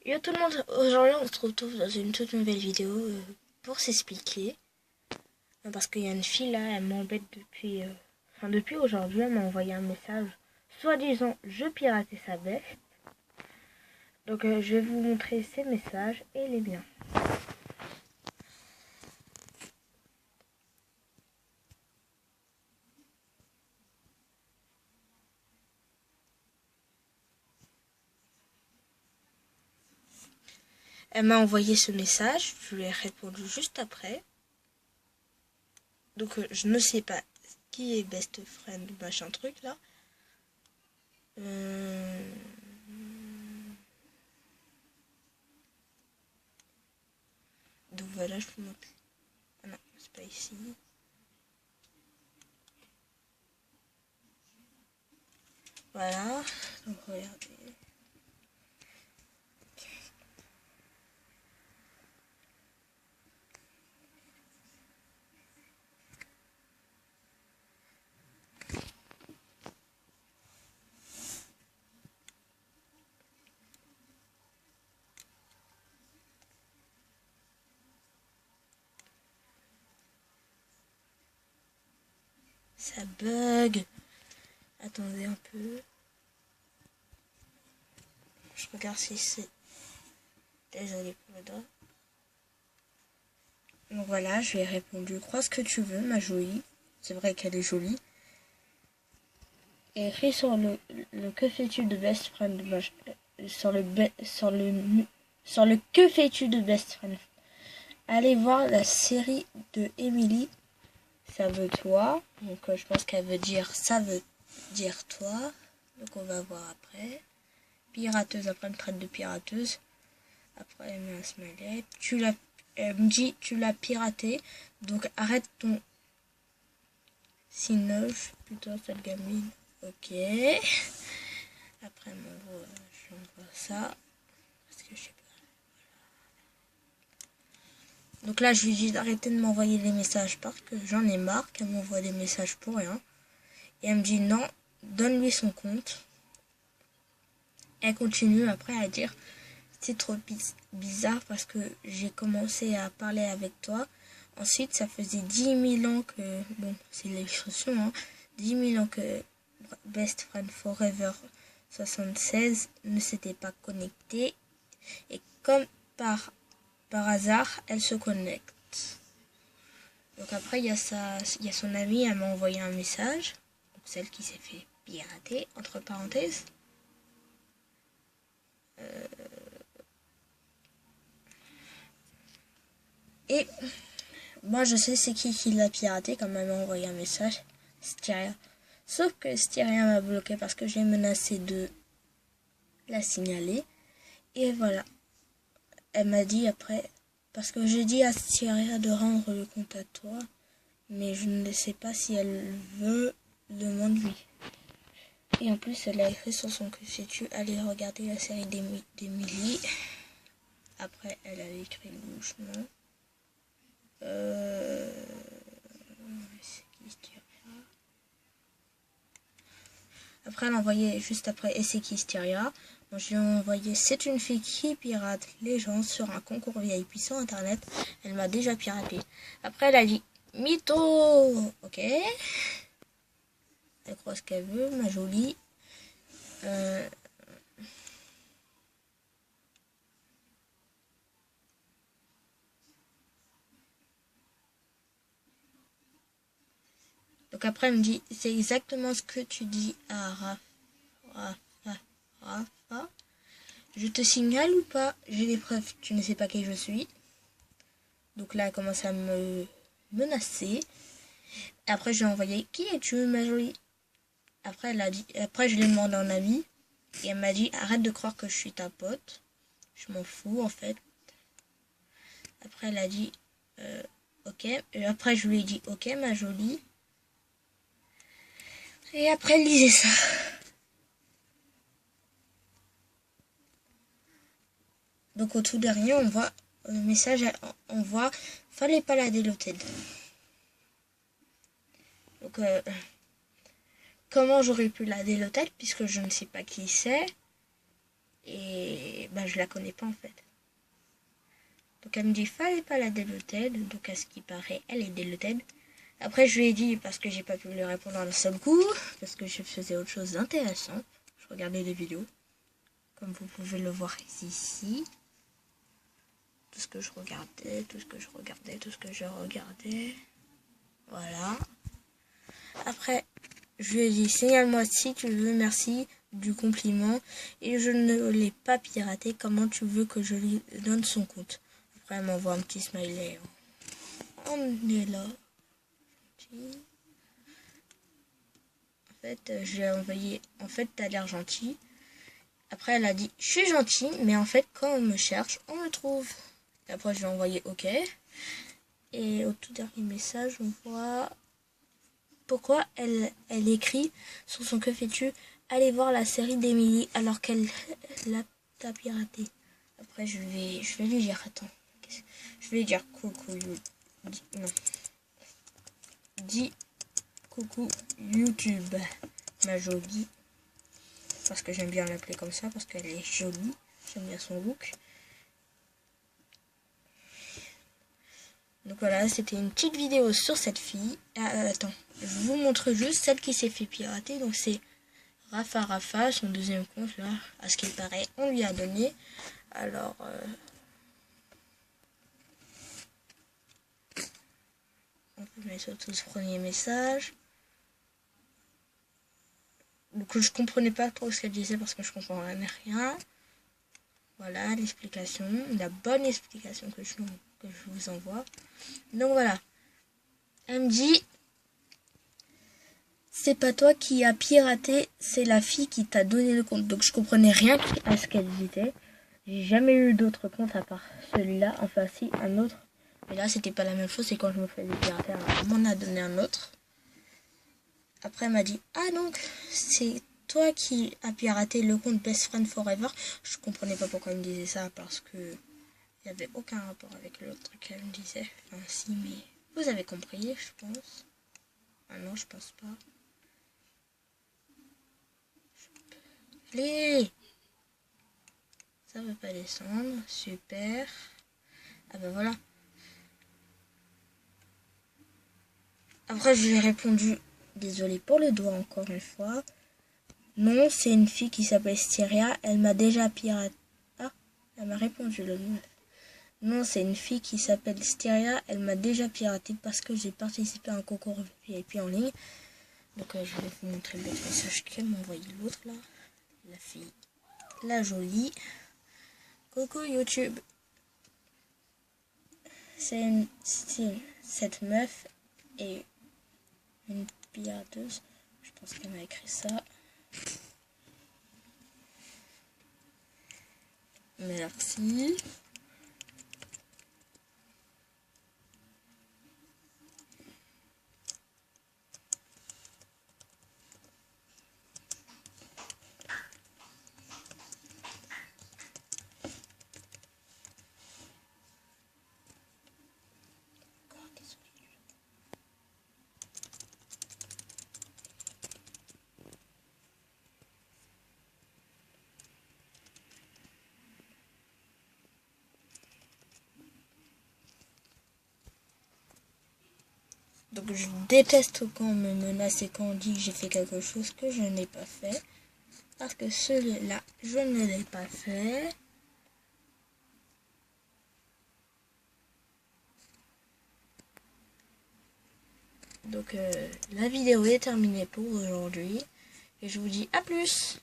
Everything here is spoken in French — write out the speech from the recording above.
Yo tout le monde, aujourd'hui on se retrouve dans une toute nouvelle vidéo pour s'expliquer. Parce qu'il y a une fille là, elle m'embête depuis aujourd'hui, elle m'a envoyé un message soi-disant je piratais sa veste. Donc je vais vous montrer ses messages et les miens. Elle m'a envoyé ce message, je lui ai répondu juste après. Donc je ne sais pas qui est best friend machin truc là. Donc voilà, je vous montre. Ah non, c'est pas ici. Voilà, donc regardez. Ça bug. Attendez un peu. Je regarde si c'est... Désolée pour le doigt. Donc voilà, je lui ai répondu. Crois ce que tu veux, ma jolie. C'est vrai qu'elle est jolie. Et écrit sur le que fais-tu de best friend sur le que fais-tu de best friend. Allez voir la série de Emily. Ça veut toi. Donc je pense qu'elle veut dire ça veut dire toi. Donc on va voir après. Pirateuse, après elle me traite de pirateuse. Après elle met un smiley. Elle me dit tu l'as piraté. Donc arrête ton cinoche. Putain cette gamine. Ok. Après mon j'envoie ça. Parce que je sais pas. Donc là je lui dis d'arrêter de m'envoyer les messages parce que j'en ai marre qu'elle m'envoie des messages pour rien. Et elle me dit non, donne-lui son compte. Elle continue après à dire c'est trop bizarre parce que j'ai commencé à parler avec toi. Ensuite, ça faisait 10 000 ans que... Bon, c'est l'illustration, hein. 10 000 ans que Best Friend Forever 76 ne s'était pas connecté. Et comme par hasard, elle se connecte. Donc après, il y a son amie, elle m'a envoyé un message. Donc celle qui s'est fait pirater, entre parenthèses. Et moi, je sais c'est qui l'a piraté, quand elle m'a envoyé un message. Styria. Sauf que Styria m'a bloqué parce que j'ai menacé de la signaler. Et voilà. Elle m'a dit après, parce que j'ai dit à Styria de rendre le compte à toi, mais je ne sais pas si elle veut demande-lui. Et en plus, elle a écrit sur son que si tu allais regarder la série d'Emily. Après, elle a écrit louchement. Après, elle a envoyé juste après et c'est qui Styria. Moi, je lui ai envoyé c'est une fille qui pirate les gens sur un concours VIP sur internet. Elle m'a déjà piraté. Après, elle a dit mytho. Ok. Elle croit ce qu'elle veut, ma jolie. Donc après, elle me dit c'est exactement ce que tu dis à Rafa. Je te signale ou pas? J'ai des preuves. Tu ne sais pas qui je suis. Donc là, elle commence à me menacer. Après, je lui ai envoyé qui es-tu, ma jolie? Après, je lui ai demandé un avis. Et elle m'a dit arrête de croire que je suis ta pote. Je m'en fous en fait. Après, elle a dit ok. Et après, je lui ai dit ok, ma jolie. Et après, elle disait ça. Donc au tout dernier, on voit le message, on voit fallait pas la l'hôtel. Donc comment j'aurais pu la l'hôtel puisque je ne sais pas qui c'est. Et bah, je la connais pas en fait. Donc elle me dit fallait pas la deleted. Donc à ce qui paraît, elle est deleted. Après je lui ai dit, parce que j'ai pas pu lui répondre d'un seul coup, parce que je faisais autre chose d'intéressant. Je regardais des vidéos. Comme vous pouvez le voir ici. Tout ce que je regardais, tout ce que je regardais, tout ce que je regardais. Voilà. Après, je lui ai dit, signale-moi si tu veux, merci du compliment. Et je ne l'ai pas piraté, comment tu veux que je lui donne son compte? Après, elle m'envoie un petit smiley. On est là. En fait, je lui ai envoyé, en fait, t'as l'air gentil. Après, elle a dit, je suis gentil, mais en fait, quand on me cherche, on me trouve. Et après, je lui ai envoyé OK. Et au tout dernier message, on voit pourquoi elle écrit sur son que fais-tu, allez voir la série d'Emily alors qu'elle l'a piraté. Après, je vais lui dire, attends, je vais dire coucou, non, dis coucou YouTube, ma jolie, parce que j'aime bien l'appeler comme ça, parce qu'elle est jolie, j'aime bien son look. Donc voilà, c'était une petite vidéo sur cette fille. Attends, je vous montre juste celle qui s'est fait pirater. Donc c'est Rafa, son deuxième compte là. À ce qu'il paraît, on lui a donné. Alors, on peut mettre surtout ce premier message. Donc je comprenais pas trop ce qu'elle disait parce que je comprenais rien. Voilà l'explication, la bonne explication que je vous envoie. Donc voilà. Elle me dit, c'est pas toi qui as piraté, c'est la fille qui t'a donné le compte. Donc je comprenais rien à ce qu'elle disait. J'ai jamais eu d'autres comptes à part celui-là. Enfin si, un autre. Mais là c'était pas la même chose, c'est quand je me faisais pirater. Alors elle m'en a donné un autre. Après elle m'a dit, ah donc c'est toi qui as piraté le compte Best Friend Forever. Je comprenais pas pourquoi elle me disait ça parce que il n'y avait aucun rapport avec l'autre qu'elle me disait. Enfin si, mais vous avez compris, je pense. Ah non, je pense pas. Allez, ça veut pas descendre, super. Ah ben voilà. Après je lui ai répondu, désolé pour le doigt encore une fois. Non, c'est une fille qui s'appelle Styria, elle m'a déjà piraté. Ah, elle m'a répondu le nom. Non, c'est une fille qui s'appelle Styria, elle m'a déjà piraté parce que j'ai participé à un concours VIP en ligne. Donc je vais vous montrer le message qu'elle m'a envoyé l'autre là. La fille, la jolie. Coucou YouTube. Cette meuf est une pirateuse. Je pense qu'elle m'a écrit ça. Merci. Donc je déteste quand on me menace et quand on dit que j'ai fait quelque chose que je n'ai pas fait. Parce que celui-là, je ne l'ai pas fait. Donc la vidéo est terminée pour aujourd'hui. Et je vous dis à plus.